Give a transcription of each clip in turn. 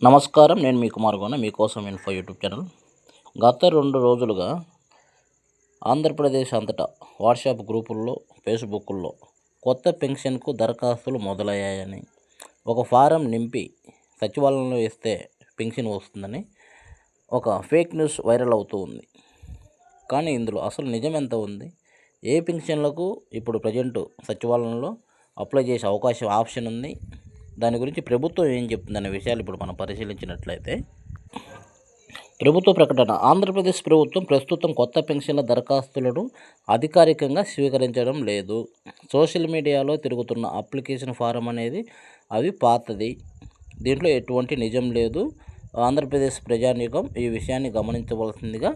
నమస్కారం. నేను మీ కుమార్ గోన, మీకోసం ఇన్ఫో యూట్యూబ్ ఛానల్. గత 2 రోజులుగా ఆంధ్రప్రదేశ్ అంతటా వాట్సాప్ గ్రూపుల్లో, ఫేస్బుక్కుల్లో కొత్త పెన్షన్కు దరఖాస్తులు మొదలయ్యాయని, ఒక ఫారం నింపి సచివాలయంలో వేస్తే పెన్షన్ వస్తుందని ఒక ఫేక్ న్యూస్ వైరల్ అవుతూ ఉంది. కానీ ఇందులో అసలు నిజం ఎంత ఉంది? ఏ పెన్షన్లకు ఇప్పుడు ప్రజెంట్ సచివాలయంలో అప్లై చేసే ఆప్షన్ ఉంది? దాని గురించి ప్రభుత్వం ఏం చెప్తుందనే విషయాలు ఇప్పుడు మనం పరిశీలించినట్లయితే, ప్రభుత్వ ప్రకటన. ఆంధ్రప్రదేశ్ ప్రభుత్వం ప్రస్తుతం కొత్త పెన్షన్ల దరఖాస్తులను అధికారికంగా స్వీకరించడం లేదు. సోషల్ మీడియాలో తిరుగుతున్న అప్లికేషన్ ఫారం అనేది అది పాతది. దీంట్లో ఎటువంటి నిజం లేదు. ఆంధ్రప్రదేశ్ ప్రజానీకం ఈ విషయాన్ని గమనించవలసిందిగా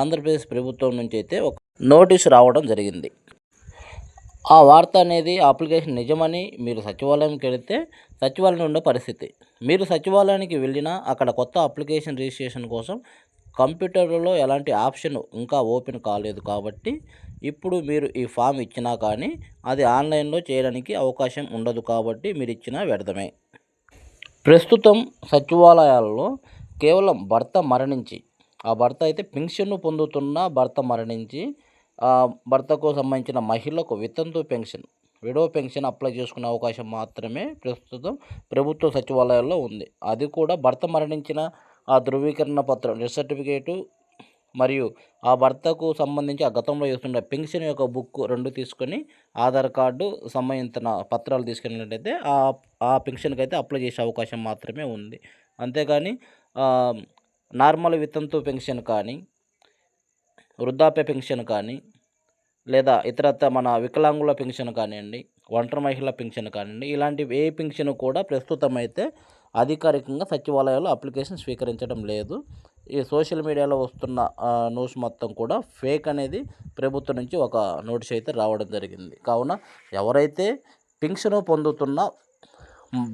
ఆంధ్రప్రదేశ్ ప్రభుత్వం నుంచి అయితే ఒక నోటీసు రావడం జరిగింది. ఆ వార్త అనేది అప్లికేషన్ నిజమని మీరు సచివాలయంకి వెళితే సచివాలయం ఉండే పరిస్థితి. మీరు సచివాలయానికి వెళ్ళినా అక్కడ కొత్త అప్లికేషన్ రిజిస్ట్రేషన్ కోసం కంప్యూటర్లో ఎలాంటి ఆప్షన్ ఇంకా ఓపెన్ కాలేదు. కాబట్టి ఇప్పుడు మీరు ఈ ఫామ్ ఇచ్చినా కానీ అది ఆన్లైన్లో చేయడానికి అవకాశం ఉండదు. కాబట్టి మీరు ఇచ్చినా వ్యర్థమే. ప్రస్తుతం సచివాలయాల్లో కేవలం భర్త మరణించి, ఆ భర్త అయితే పెన్షన్ను పొందుతున్న భర్త మరణించి, భర్తకు సంబంధించిన మహిళకు వితంతు పెన్షన్, విడో పెన్షన్ అప్లై చేసుకునే అవకాశం మాత్రమే ప్రస్తుతం ప్రభుత్వ సచివాలయాల్లో ఉంది. అది కూడా భర్త మరణించిన ఆ ధృవీకరణ పత్రం, డెత్ సర్టిఫికేటు మరియు ఆ భర్తకు సంబంధించి ఆ గతంలో ఇస్తున్న పెన్షన్ యొక్క బుక్ 2 తీసుకొని, ఆధార్ కార్డు సంబంధించిన పత్రాలు తీసుకెళ్ళినట్టయితే ఆ పెన్షన్కి అయితే అప్లై చేసే అవకాశం మాత్రమే ఉంది. అంతేగాని నార్మల్ వితంతు పెన్షన్ కానీ, వృద్ధాప్య పెన్షన్ కానీ, లేదా ఇతరత్ర మన వికలాంగుల పెన్షన్ కానివ్వండి, ఒంటరి మహిళల పెన్షన్ కానివ్వండి, ఇలాంటివి ఏ పెన్షన్ కూడా ప్రస్తుతం అయితే అధికారికంగా సచివాలయాల్లో అప్లికేషన్ స్వీకరించడం లేదు. ఈ సోషల్ మీడియాలో వస్తున్న న్యూస్ మొత్తం కూడా ఫేక్ అనేది ప్రభుత్వం నుంచి ఒక నోటీస్ అయితే రావడం జరిగింది. కావున ఎవరైతే పెన్షన్ పొందుతున్న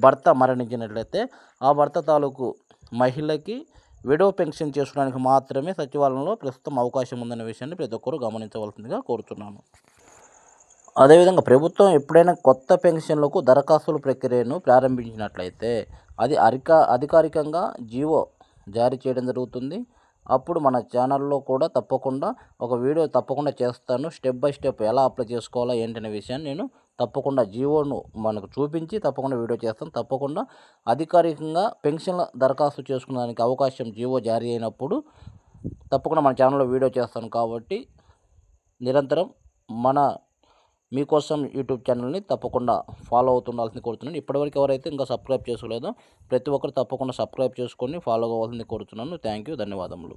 భర్త మరణించినట్లయితే ఆ భర్త తాలూకు మహిళకి విడో పెన్షన్ చేసుకోవడానికి మాత్రమే సచివాలయంలో ప్రస్తుతం అవకాశం ఉందనే విషయాన్ని ప్రతి ఒక్కరూ గమనించవలసిందిగా కోరుతున్నాను. అదేవిధంగా ప్రభుత్వం ఎప్పుడైనా కొత్త పెన్షన్లకు దరఖాస్తుల ప్రక్రియను ప్రారంభించినట్లయితే అది అధికారికంగా జీవో జారీ చేయడం జరుగుతుంది. అప్పుడు మన ఛానల్లో కూడా తప్పకుండా ఒక వీడియో తప్పకుండా చేస్తాను. స్టెప్ బై స్టెప్ ఎలా అప్లై చేసుకోవాలో ఏంటనే విషయాన్ని నేను తప్పకుండా జీవోను మనకు చూపించి తప్పకుండా వీడియో చేస్తాను. తప్పకుండా అధికారికంగా పెన్షన్ల దరఖాస్తు చేసుకునేదానికి అవకాశం జీవో జారీ అయినప్పుడు తప్పకుండా మన ఛానల్లో వీడియో చేస్తాను. కాబట్టి నిరంతరం మీకోసం యూట్యూబ్ ఛానల్ని తప్పకుండా ఫాలో అవుతుండాల్సింది కోరుతున్నాను. ఇప్పటివరకు ఎవరైతే ఇంకా సబ్స్క్రైబ్ చేసుకోలేదో ప్రతి ఒక్కరు తప్పకుండా సబ్స్క్రైబ్ చేసుకొని ఫాలో అవ్వాల్సింది కోరుతున్నాను. థ్యాంక్ యూ, ధన్యవాదములు.